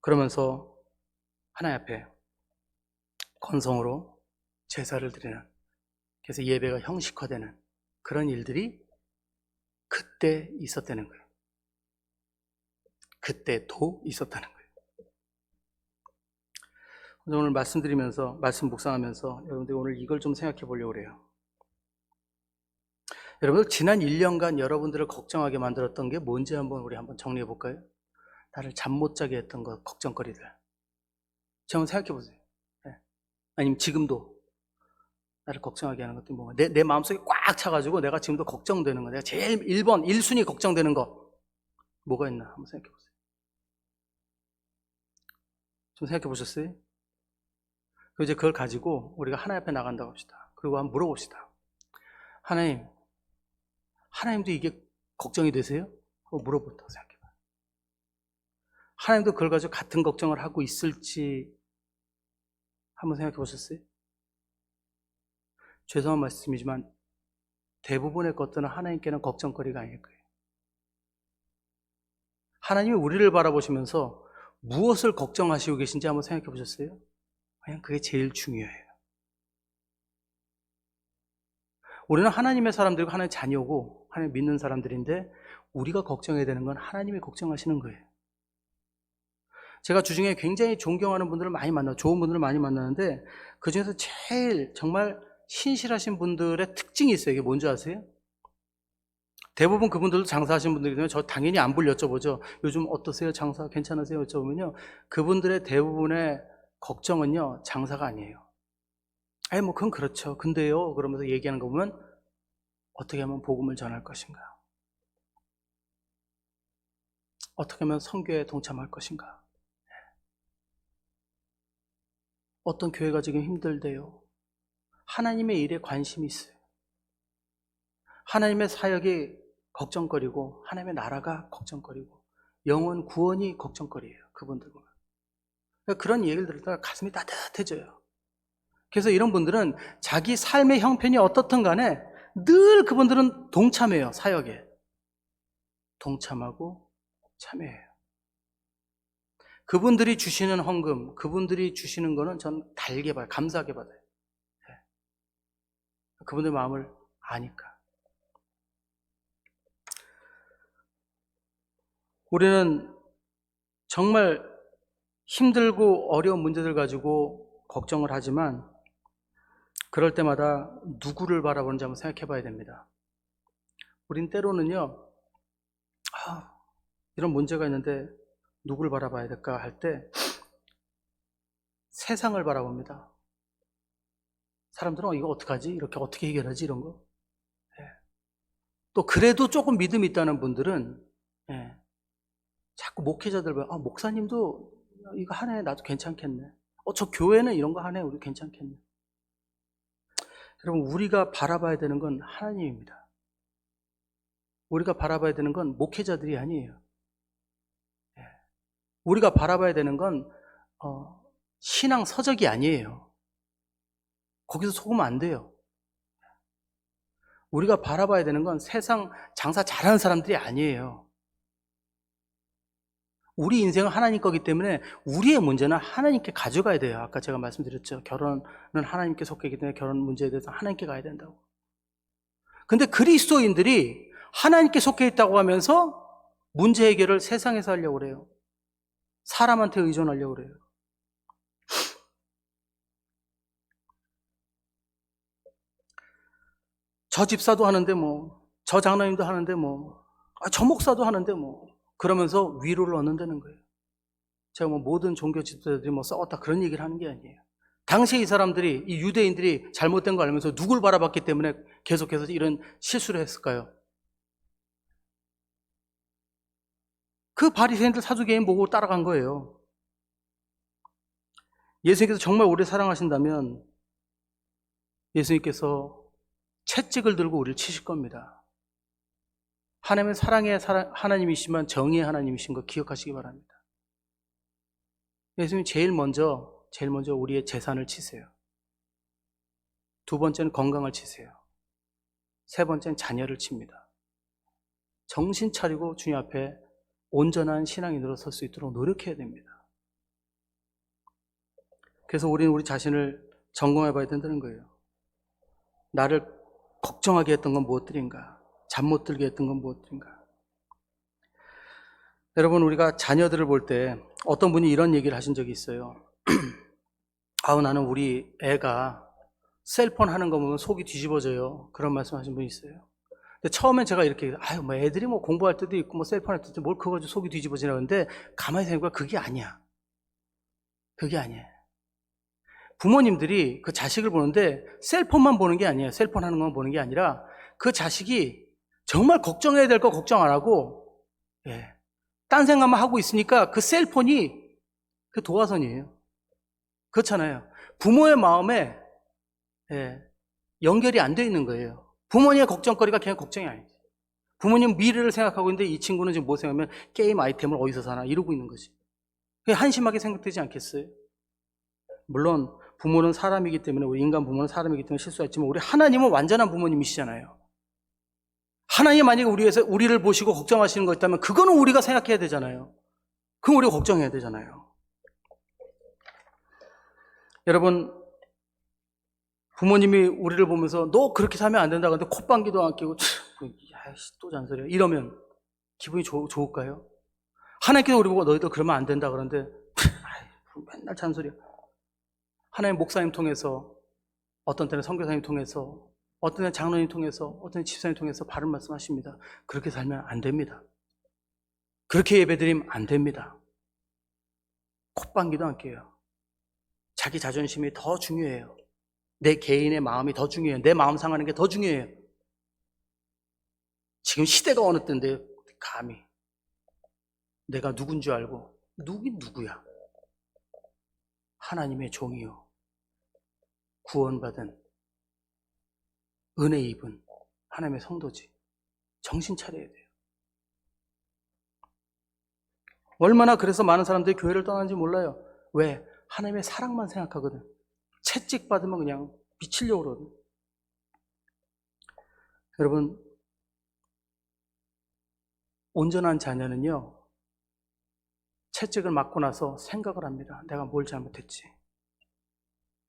그러면서 하나님 앞에 건성으로 제사를 드리는, 그래서 예배가 형식화되는 그런 일들이 그때 있었다는 거예요. 그때도 있었다는 거예요. 오늘 말씀드리면서, 말씀 묵상하면서 여러분들 오늘 이걸 좀 생각해 보려고 그래요. 여러분들 지난 1년간 여러분들을 걱정하게 만들었던 게 뭔지 우리 한번 정리해 볼까요? 나를 잠 못 자게 했던 것, 걱정거리들. 제가 한번 생각해 보세요. 네. 아니면 지금도 나를 걱정하게 하는 것들이 뭐가, 내 마음속에 꽉 차가지고 내가 지금도 걱정되는 거, 내가 제일 1순위 걱정되는 거 뭐가 있나 한번 생각해 보세요. 좀 생각해 보셨어요? 그리고 이제 그걸 가지고 우리가 하나님 앞에 나간다고 합시다. 그리고 한번 물어봅시다. 하나님도 이게 걱정이 되세요? 물어본다고 생각해봐요. 하나님도 그걸 가지고 같은 걱정을 하고 있을지 한번 생각해 보셨어요? 죄송한 말씀이지만 대부분의 것들은 하나님께는 걱정거리가 아닐 거예요. 하나님이 우리를 바라보시면서 무엇을 걱정하시고 계신지 한번 생각해 보셨어요? 그냥 그게 제일 중요해요. 우리는 하나님의 사람들이고 하나님의 자녀고 하나님 믿는 사람들인데 우리가 걱정해야 되는 건 하나님이 걱정하시는 거예요. 제가 주중에 굉장히 존경하는 분들을 많이 만나요. 좋은 분들을 많이 만나는데 그 중에서 제일 정말 신실하신 분들의 특징이 있어요. 이게 뭔지 아세요? 대부분 그분들도 장사하시는 분들이기 때문에 저 당연히 안부를 여쭤보죠. 요즘 어떠세요? 장사 괜찮으세요? 여쭤보면요. 그분들의 대부분의 걱정은요. 장사가 아니에요. 뭐 그건 그렇죠. 근데요. 그러면서 얘기하는 거 보면 어떻게 하면 복음을 전할 것인가? 어떻게 하면 선교에 동참할 것인가? 어떤 교회가 지금 힘들대요. 하나님의 일에 관심이 있어요. 하나님의 사역이 걱정거리고 하나님의 나라가 걱정거리고 영혼 구원이 걱정거리예요. 그분들 보면. 그런 얘기를 들을 때 가슴이 따뜻해져요. 그래서 이런 분들은 자기 삶의 형편이 어떻든 간에 늘 그분들은 동참해요. 사역에. 동참하고 참여해요. 그분들이 주시는 헌금, 그분들이 주시는 거는 전 달게 봐요. 감사하게 받아요. 그분들 마음을 아니까. 우리는 정말 힘들고 어려운 문제들 가지고 걱정을 하지만 그럴 때마다 누구를 바라보는지 한번 생각해 봐야 됩니다. 우린 때로는요, 이런 문제가 있는데 누구를 바라봐야 될까 할 때 세상을 바라봅니다. 사람들은 이거 어떡하지? 이렇게 어떻게 해결하지? 이런 거. 또 그래도 조금 믿음이 있다는 분들은 자꾸 목회자들 보면 목사님도 이거 하네. 나도 괜찮겠네. 저 교회는 이런 거 하네. 우리 괜찮겠네. 여러분, 우리가 바라봐야 되는 건 하나님입니다. 우리가 바라봐야 되는 건 목회자들이 아니에요. 우리가 바라봐야 되는 건 신앙 서적이 아니에요. 거기서 속으면 안 돼요. 우리가 바라봐야 되는 건 세상 장사 잘하는 사람들이 아니에요. 우리 인생은 하나님 거기 때문에 우리의 문제는 하나님께 가져가야 돼요. 아까 제가 말씀드렸죠. 결혼은 하나님께 속하기 때문에 결혼 문제에 대해서 하나님께 가야 된다고. 근데 그리스도인들이 하나님께 속해 있다고 하면서 문제 해결을 세상에서 하려고 그래요. 사람한테 의존하려고 그래요. 저 집사도 하는데 저 장로님도 하는데 저 목사도 하는데 그러면서 위로를 얻는다는 거예요. 제가 모든 종교 집사들이 싸웠다 그런 얘기를 하는 게 아니에요. 당시에 이 사람들이, 이 유대인들이 잘못된 걸 알면서 누굴 바라봤기 때문에 계속해서 이런 실수를 했을까요? 그 바리새인들 사두개인 보고 따라간 거예요. 예수님께서 정말 우리를 사랑하신다면 예수님께서 채찍을 들고 우리를 치실 겁니다. 하나님은 사랑의 하나님이시지만 정의의 하나님이신 거 기억하시기 바랍니다. 예수님 제일 먼저 우리의 재산을 치세요. 두 번째는 건강을 치세요. 세 번째는 자녀를 칩니다. 정신 차리고 주님 앞에 온전한 신앙인으로 설 수 있도록 노력해야 됩니다. 그래서 우리는 우리 자신을 점검해 봐야 된다는 거예요. 나를 걱정하게 했던 건 무엇들인가? 잠 못 들게 했던 건 무엇들인가? 여러분, 우리가 자녀들을 볼 때 어떤 분이 이런 얘기를 하신 적이 있어요. 나는 우리 애가 셀폰 하는 거 보면 속이 뒤집어져요. 그런 말씀 하신 분이 있어요. 근데 처음엔 제가 이렇게, 뭐 애들이 뭐 공부할 때도 있고, 뭐 셀폰 할 때도 뭘 그거 가지고 속이 뒤집어지나. 근데 가만히 생각해보니까 그게 아니야. 그게 아니에요. 부모님들이 그 자식을 보는데 셀폰만 보는 게 아니에요. 셀폰 하는 것만 보는 게 아니라 그 자식이 정말 걱정해야 될 거 걱정 안 하고, 딴 생각만 하고 있으니까 그 셀폰이 그 도화선이에요. 그렇잖아요. 부모의 마음에 연결이 안 돼 있는 거예요. 부모님의 걱정거리가 그냥 걱정이 아니지. 부모님 미래를 생각하고 있는데 이 친구는 지금 뭐 생각하면 게임 아이템을 어디서 사나 이러고 있는 거지. 그게 한심하게 생각되지 않겠어요? 물론 부모는 사람이기 때문에, 우리 인간 부모는 사람이기 때문에 실수했지만 우리 하나님은 완전한 부모님이시잖아요. 하나님 만약에 우리를 보시고 걱정하시는 거 있다면 그거는 우리가 생각해야 되잖아요. 그럼 우리가 걱정해야 되잖아요. 여러분, 부모님이 우리를 보면서 너 그렇게 살면 안 된다 그러는데 콧방귀도 안 끼고 또 잔소리야 이러면 기분이 좋을까요? 하나님께서 우리 보고 너희들 그러면 안 된다 그러는데 맨날 잔소리야. 하나님 목사님 통해서, 어떤 때는 선교사님 통해서, 어떤 때는 장로님 통해서, 어떤 때는 집사님 통해서 바른 말씀 하십니다. 그렇게 살면 안 됩니다. 그렇게 예배드리면 안 됩니다. 콧방귀도 안 껴요. 자기 자존심이 더 중요해요. 내 개인의 마음이 더 중요해요. 내 마음 상하는 게 더 중요해요. 지금 시대가 어느 때인데 감히 내가 누군 줄 알고, 누구긴 누구야? 하나님의 종이요, 구원받은 은혜 입은 하나님의 성도지. 정신 차려야 돼요. 얼마나 그래서 많은 사람들이 교회를 떠나는지 몰라요. 왜? 하나님의 사랑만 생각하거든. 채찍 받으면 그냥 미치려고 그러거든. 여러분, 온전한 자녀는요, 채찍을 맞고 나서 생각을 합니다. 내가 뭘 잘못했지.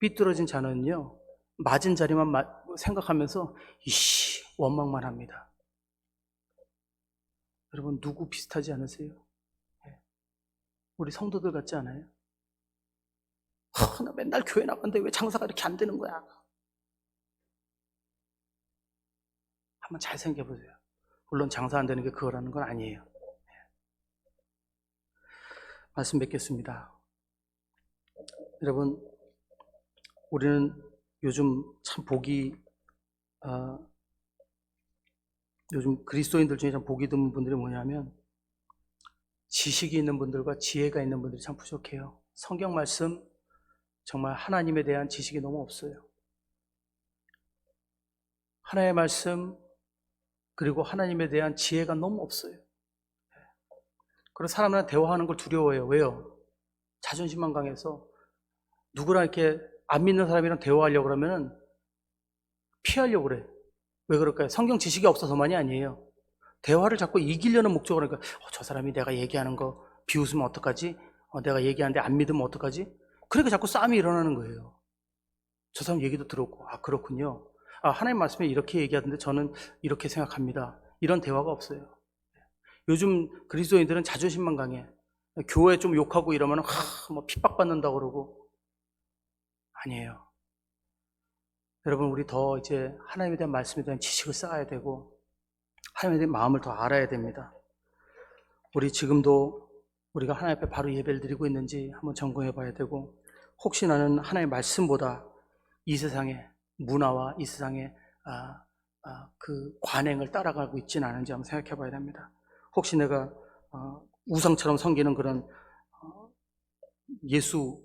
삐뚤어진 자녀는요, 맞은 자리만 생각하면서 원망만 합니다. 여러분, 누구 비슷하지 않으세요? 우리 성도들 같지 않아요? 나 맨날 교회 나갔는데 왜 장사가 이렇게 안 되는 거야? 한번 잘 생각해 보세요. 물론 장사 안 되는 게 그거라는 건 아니에요. 말씀 뵙겠습니다. 여러분, 우리는 요즘 참 요즘 그리스도인들 중에 참 복이 드문 분들이 뭐냐면 지식이 있는 분들과 지혜가 있는 분들이 참 부족해요. 성경 말씀, 정말 하나님에 대한 지식이 너무 없어요. 하나님의 말씀, 그리고 하나님에 대한 지혜가 너무 없어요. 그래서 사람들은 대화하는 걸 두려워해요. 왜요? 자존심만 강해서 누구랑 이렇게 안 믿는 사람이랑 대화하려고 그러면 피하려고 그래. 왜 그럴까요? 성경 지식이 없어서만이 아니에요. 대화를 자꾸 이기려는 목적으로, 그러니까 저 사람이 내가 얘기하는 거 비웃으면 어떡하지? 내가 얘기하는데 안 믿으면 어떡하지? 그러니까 자꾸 싸움이 일어나는 거예요. 저 사람 얘기도 들었고, 그렇군요. 하나님 말씀에 이렇게 얘기하던데 저는 이렇게 생각합니다. 이런 대화가 없어요. 요즘 그리스도인들은 자존심만 강해. 교회 좀 욕하고 이러면 뭐 핍박받는다고 그러고. 아니에요. 여러분, 우리 더 이제 하나님에 대한 말씀에 대한 지식을 쌓아야 되고 하나님에 대한 마음을 더 알아야 됩니다. 우리 지금도 우리가 하나님 앞에 바로 예배를 드리고 있는지 한번 점검해 봐야 되고, 혹시 나는 하나님의 말씀보다 이 세상의 문화와 이 세상의 그 관행을 따라가고 있지는 않은지 한번 생각해 봐야 됩니다. 혹시 내가 우상처럼 섬기는 그런 예수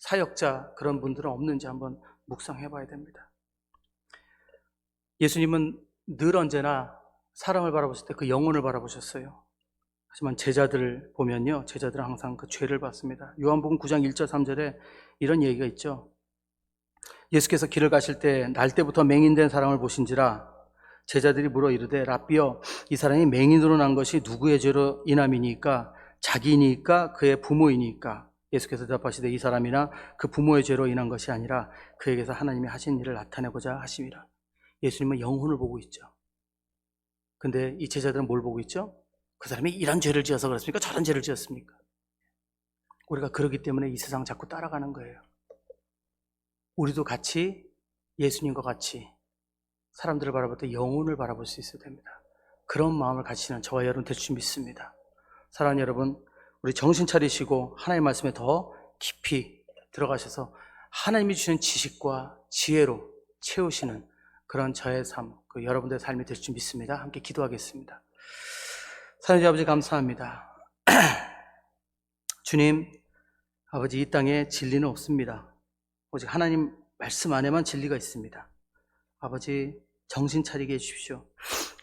사역자 그런 분들은 없는지 한번 묵상해 봐야 됩니다. 예수님은 늘 언제나 사람을 바라보실 때 그 영혼을 바라보셨어요. 하지만 제자들을 보면요, 제자들은 항상 그 죄를 받습니다. 요한복음 9장 1절 3절에 이런 얘기가 있죠. 예수께서 길을 가실 때 날 때부터 맹인된 사람을 보신지라 제자들이 물어 이르되 라삐여 이 사람이 맹인으로 난 것이 누구의 죄로 인함이니까 자기니까 그의 부모이니까 예수께서 대답하시되 이 사람이나 그 부모의 죄로 인한 것이 아니라 그에게서 하나님이 하신 일을 나타내고자 하심이라. 예수님은 영혼을 보고 있죠. 근데 이 제자들은 뭘 보고 있죠? 그 사람이 이런 죄를 지어서 그렇습니까? 저런 죄를 지었습니까? 우리가 그러기 때문에 이 세상 자꾸 따라가는 거예요. 우리도 같이 예수님과 같이 사람들을 바라볼 때 영혼을 바라볼 수 있어야 됩니다. 그런 마음을 가지시는 저와 여러분 될 줄 믿습니다. 사랑하는 여러분, 우리 정신 차리시고 하나님의 말씀에 더 깊이 들어가셔서 하나님이 주시는 지식과 지혜로 채우시는 그런 저의 삶, 그 여러분들의 삶이 될 줄 믿습니다. 함께 기도하겠습니다. 사랑하는 아버지 감사합니다. 주님, 아버지 이 땅에 진리는 없습니다. 오직 하나님 말씀 안에만 진리가 있습니다. 아버지 정신 차리게 해주십시오.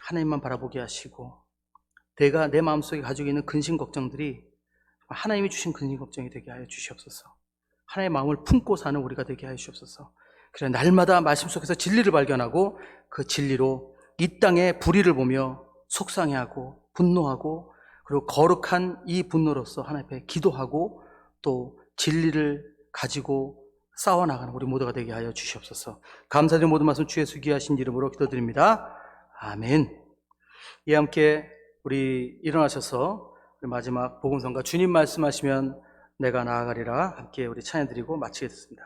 하나님만 바라보게 하시고 내가 내 마음속에 가지고 있는 근심 걱정들이 하나님이 주신 근심 걱정이 되게 하여 주시옵소서. 하나님의 마음을 품고 사는 우리가 되게 하여 주시옵소서. 그래 날마다 말씀 속에서 진리를 발견하고 그 진리로 이 땅의 불의를 보며 속상해하고 분노하고 그리고 거룩한 이 분노로서 하나님 앞에 기도하고 또 진리를 가지고 싸워나가는 우리 모두가 되게 하여 주시옵소서. 감사드리는 모든 말씀 주 예수 귀하신 이름으로 기도드립니다. 아멘. 이와 함께 우리 일어나셔서 우리 마지막 복음성가 주님 말씀하시면 내가 나아가리라 함께 우리 찬양드리고 마치겠습니다.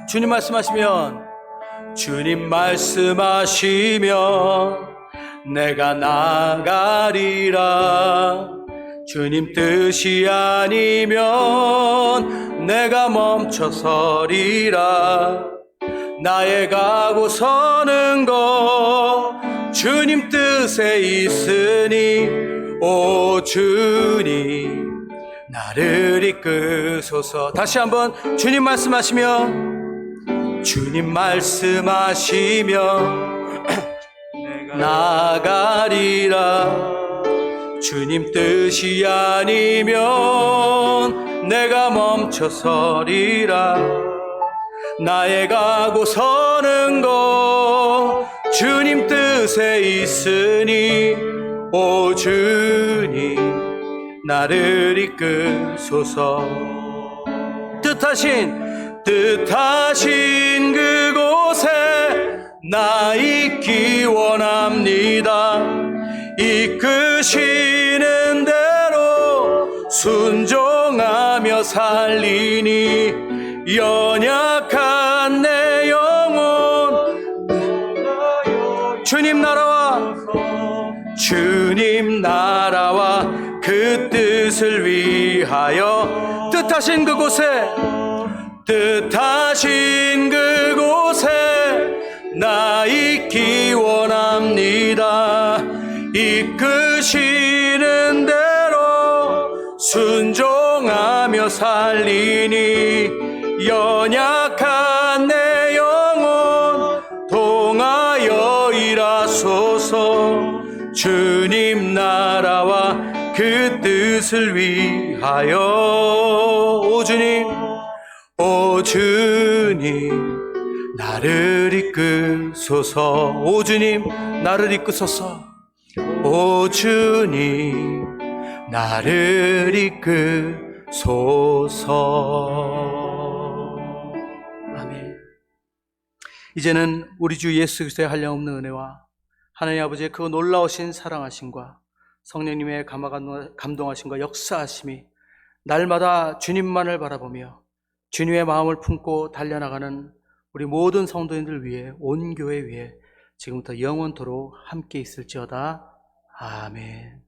주님 말씀하시면 주님 말씀하시면 내가 나가리라. 주님 뜻이 아니면 내가 멈춰서리라. 나의 가고 서는 것 주님 뜻에 있으니 오 주님 나를 이끄소서. 다시 한번 주님 말씀하시면 주님 말씀하시면 나가리라. 주님 뜻이 아니면 내가 멈춰서리라. 나의 가고 서는 것 주님 뜻에 있으니 오 주님 나를 이끄소서. 뜻하신 그곳에 나 있기 원합니다. 이끄시는 대로 순종하며 살리니 연약한 내 영혼 주님 나라와 그 뜻을 위하여 뜻하신 그곳에 나 있기 원합니다. 이끄시는 대로 순종하며 살리니 연약한 내 영혼 동하여 일하소서. 주님 나라와 그 뜻을 위하여 오 주님 나를 이끄소서. 오 주님 나를 이끄소서. 오 주님 나를 이끄소서. 아멘. 이제는 우리 주 예수 그리스도의 한량없는 은혜와 하나님 아버지의 그 놀라우신 사랑하심과 성령님의 감동하심과 역사하심이 날마다 주님만을 바라보며 주님의 마음을 품고 달려나가는 우리 모든 성도인들 위해 온 교회 위해 지금부터 영원토록 함께 있을지어다. 아멘.